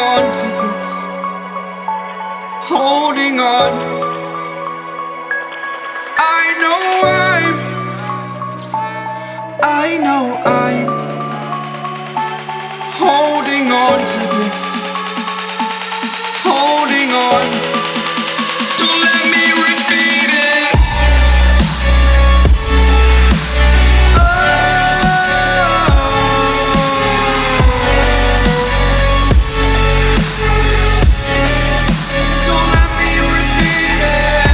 on to this, holding on. I know I'm holding on to this, holding on. Don't let me repeat it. Don't let me repeat it.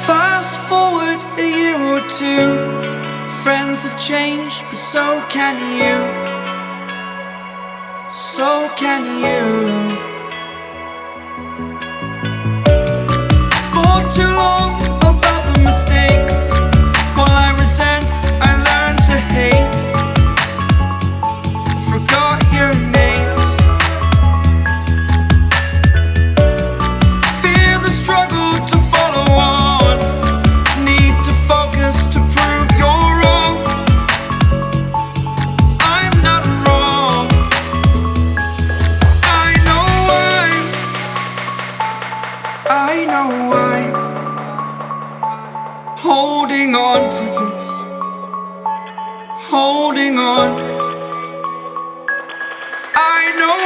Fast forward a year or two, friends have changed, but so can you. So can you. For too long about the mistakes, while I resent, I learned to hate. Forgot your names. Fear the struggle to follow on. Need to focus to prove you're wrong. I'm not wrong. I know I'm holding on to this, holding on. I know